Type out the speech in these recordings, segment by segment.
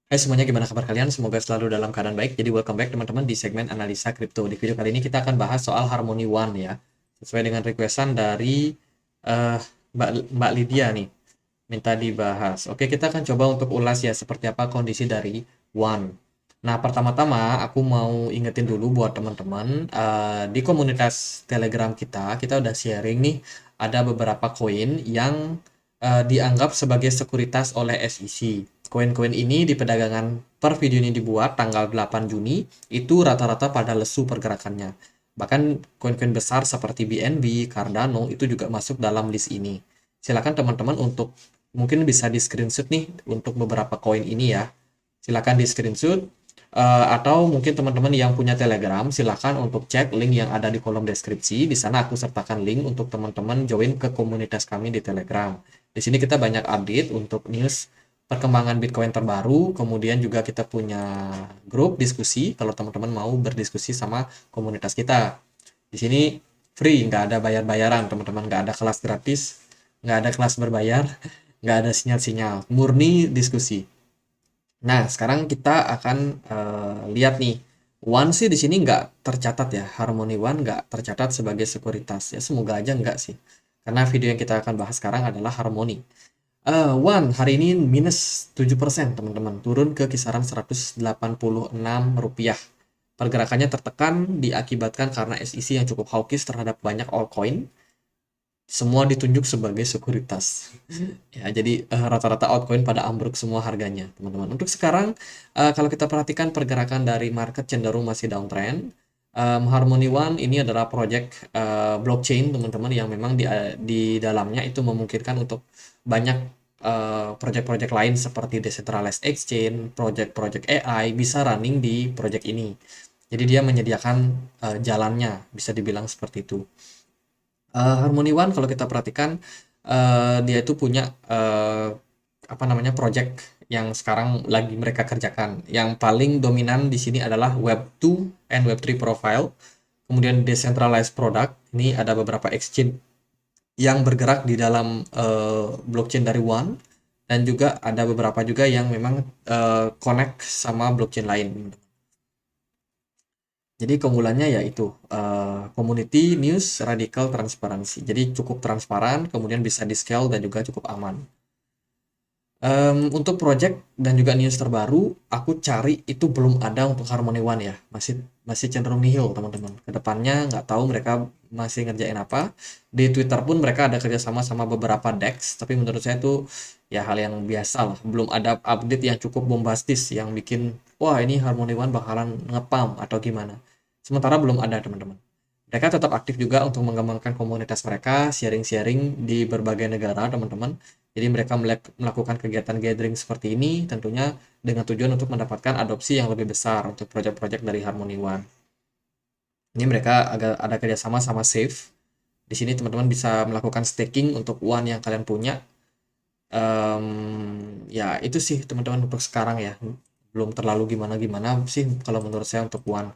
Hai semuanya, gimana kabar kalian? Semoga selalu dalam keadaan baik. Jadi welcome back teman-teman di segmen analisa kripto. Di video kali ini kita akan bahas soal Harmony One ya. Sesuai dengan requestan dari eh, Mbak Lydia nih, minta dibahas. Oke, kita akan coba untuk ulas ya seperti apa kondisi dari One. Nah, pertama-tama aku mau ingetin dulu buat teman-teman di komunitas Telegram kita udah sharing nih ada beberapa koin yang dianggap sebagai sekuritas oleh SEC. Koin-koin ini di perdagangan per video ini dibuat tanggal 8 Juni itu rata-rata pada lesu pergerakannya. Bahkan koin-koin besar seperti BNB, Cardano itu juga masuk dalam list ini. Silakan teman-teman untuk mungkin bisa di screenshot nih untuk beberapa koin ini ya. Silakan di screenshot atau mungkin teman-teman yang punya Telegram silakan untuk cek link yang ada di kolom deskripsi. Di sana aku sertakan link untuk teman-teman join ke komunitas kami di Telegram. Di sini kita banyak update untuk news perkembangan Bitcoin terbaru, kemudian juga kita punya grup diskusi kalau teman-teman mau berdiskusi sama komunitas kita. Di sini free, nggak ada bayar-bayaran, teman-teman, nggak ada kelas gratis, nggak ada kelas berbayar, nggak ada sinyal-sinyal, murni diskusi. Nah, sekarang kita akan lihat nih. One sih di sini nggak tercatat ya, Harmony One nggak tercatat sebagai sekuritas ya. Semoga aja nggak sih. Karena video yang kita akan bahas sekarang adalah Harmony. One hari ini minus 7% teman-teman, turun ke kisaran Rp186. Pergerakannya tertekan diakibatkan karena SEC yang cukup hawkish terhadap banyak altcoin, semua ditunjuk sebagai sekuritas. Ya, jadi rata-rata altcoin pada ambruk semua harganya, teman-teman. Untuk sekarang, kalau kita perhatikan pergerakan dari market cenderung masih downtrend. Harmony One ini adalah project blockchain, teman-teman, yang memang di dalamnya itu memungkinkan untuk banyak project-project lain seperti decentralized exchange, project-project AI bisa running di project ini. Jadi dia menyediakan jalannya, bisa dibilang seperti itu. Harmony One kalau kita perhatikan dia itu punya apa namanya project yang sekarang lagi mereka kerjakan. Yang paling dominan di sini adalah Web 2 and Web 3 profile. Kemudian decentralized product. Ini ada beberapa exchange yang bergerak di dalam blockchain dari One, dan juga ada beberapa juga yang memang connect sama blockchain lain. Jadi keunggulannya yaitu community, news, radical, transparansi. Jadi cukup transparan, kemudian bisa di-scale dan juga cukup aman. Untuk project dan juga news terbaru, aku cari itu belum ada untuk Harmony One ya. Masih masih cenderung nihil, teman-teman. Kedepannya nggak tahu mereka masih ngerjain apa. Di Twitter pun mereka ada kerjasama sama beberapa DEX, tapi menurut saya itu ya hal yang biasa lah. Belum ada update yang cukup bombastis yang bikin, wah ini Harmony One bakalan ngepam atau gimana. Sementara belum ada, teman-teman. Mereka tetap aktif juga untuk mengembangkan komunitas mereka, sharing-sharing di berbagai negara, teman-teman. Jadi mereka melakukan kegiatan gathering seperti ini tentunya dengan tujuan untuk mendapatkan adopsi yang lebih besar untuk proyek-proyek dari Harmony One. Ini mereka agak ada kerjasama sama Safe. Di sini teman-teman bisa melakukan staking untuk One yang kalian punya. Ya itu sih teman-teman untuk sekarang ya. Belum terlalu gimana-gimana sih kalau menurut saya untuk One.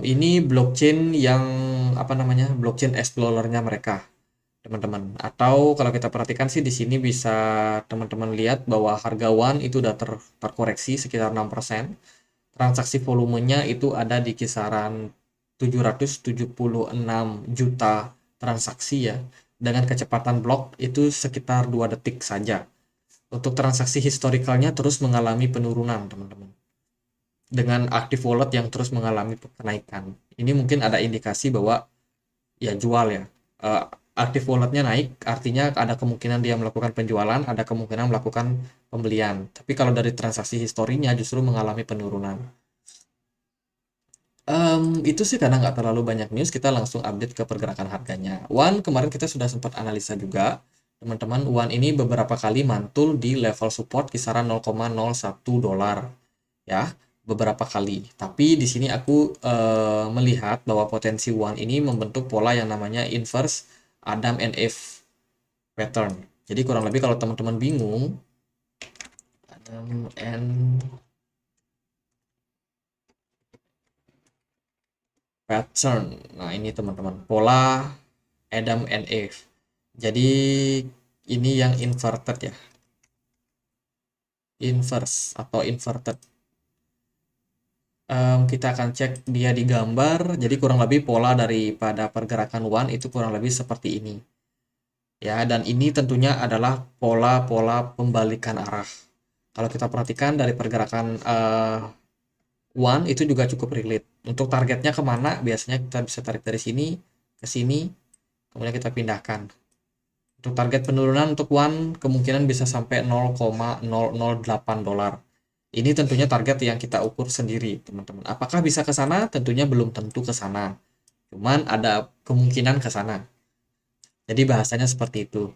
Ini blockchain yang apa namanya, blockchain explorer-nya mereka, teman-teman. Atau kalau kita perhatikan sih di sini bisa teman-teman lihat bahwa harga One itu udah terkoreksi sekitar 6%. Transaksi volumenya itu ada di kisaran 776 juta transaksi ya. Dengan kecepatan blok itu sekitar 2 detik saja. Untuk transaksi historikalnya terus mengalami penurunan, teman-teman, dengan active wallet yang terus mengalami kenaikan. Ini mungkin ada indikasi bahwa ya jual ya. Eh, Active walletnya naik, artinya ada kemungkinan dia melakukan penjualan, ada kemungkinan melakukan pembelian. Tapi kalau dari transaksi historinya justru mengalami penurunan. Itu sih karena nggak terlalu banyak news, kita langsung update ke pergerakan harganya. One kemarin kita sudah sempat analisa juga, teman-teman. One ini beberapa kali mantul di level support kisaran 0,01 dolar ya, beberapa kali. Tapi di sini aku melihat bahwa potensi One ini membentuk pola yang namanya inverse Adam and Eve pattern. Jadi kurang lebih kalau teman-teman bingung, Adam and pattern. Nah, ini teman-teman, pola Adam and Eve. Jadi ini yang inverted ya. inverse atau inverted. Kita akan cek dia di gambar, jadi kurang lebih pola daripada pergerakan one itu kurang lebih seperti ini. Ya, dan ini tentunya adalah pola-pola pembalikan arah. Kalau kita perhatikan dari pergerakan one itu juga cukup relate. Untuk targetnya kemana, biasanya kita bisa tarik dari sini ke sini, kemudian kita pindahkan. Untuk target penurunan untuk one kemungkinan bisa sampai 0,008 dolar. Ini tentunya target yang kita ukur sendiri, teman-teman. Apakah bisa ke sana? Tentunya belum tentu ke sana. Cuman ada kemungkinan ke sana. Jadi bahasanya seperti itu.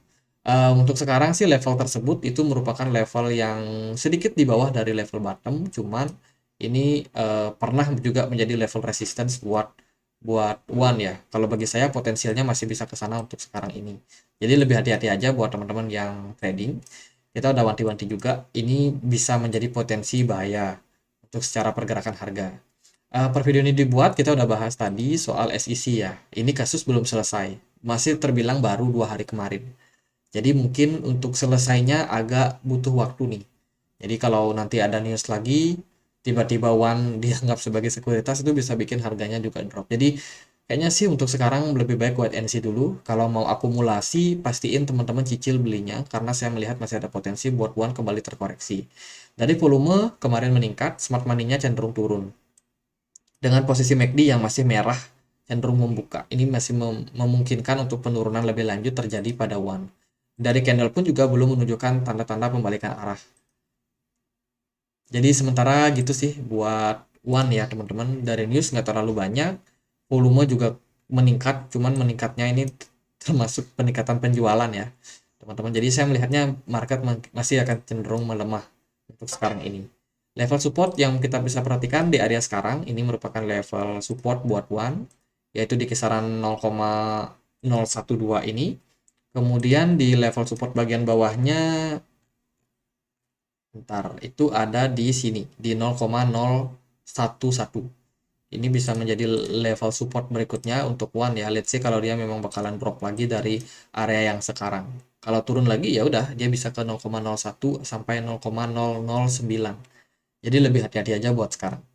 Untuk sekarang sih level tersebut itu merupakan level yang sedikit di bawah dari level bottom, cuman ini pernah juga menjadi level resistance buat buat one ya. Kalau bagi saya potensialnya masih bisa ke sana untuk sekarang ini. Jadi lebih hati-hati aja buat teman-teman yang trading. Kita udah wanti-wanti juga, ini bisa menjadi potensi bahaya untuk secara pergerakan harga. Per video ini dibuat, kita udah bahas tadi soal SEC ya. Ini kasus belum selesai, masih terbilang baru 2 hari kemarin. Jadi mungkin untuk selesainya agak butuh waktu nih. Jadi kalau nanti ada news lagi, tiba-tiba One dianggap sebagai sekuritas itu bisa bikin harganya juga drop. Jadi kayaknya sih untuk sekarang lebih baik wait and see dulu. Kalau mau akumulasi, pastiin teman-teman cicil belinya karena saya melihat masih ada potensi buat One kembali terkoreksi. Dari volume kemarin meningkat, smart money-nya cenderung turun. Dengan posisi MACD yang masih merah cenderung membuka. Ini masih memungkinkan untuk penurunan lebih lanjut terjadi pada One. Dari candle pun juga belum menunjukkan tanda-tanda pembalikan arah. Jadi sementara gitu sih buat One ya teman-teman. Dari news nggak terlalu banyak, volume juga meningkat, cuman meningkatnya ini termasuk peningkatan penjualan ya teman-teman. Jadi saya melihatnya market masih akan cenderung melemah untuk sekarang ini. Level support yang kita bisa perhatikan di area sekarang ini merupakan level support buat One, yaitu di kisaran 0,012 ini. Kemudian di level support bagian bawahnya itu ada di sini di 0,011. Ini bisa menjadi level support berikutnya untuk One ya. Let's say kalau dia memang bakalan drop lagi dari area yang sekarang. Kalau turun lagi ya udah dia bisa ke 0,01 sampai 0,009. Jadi lebih hati-hati aja buat sekarang.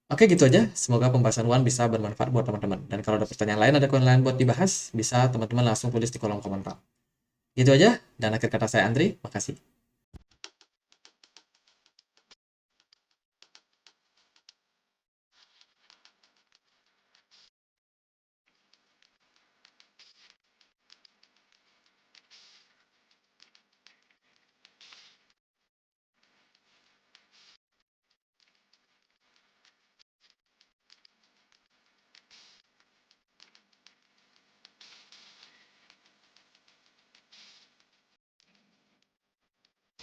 Oke gitu aja. Semoga pembahasan One bisa bermanfaat buat teman-teman. Dan kalau ada pertanyaan lain, ada koin lain buat dibahas, bisa teman-teman langsung tulis di kolom komentar. Gitu aja. Dan akhir kata saya Andri. Makasih.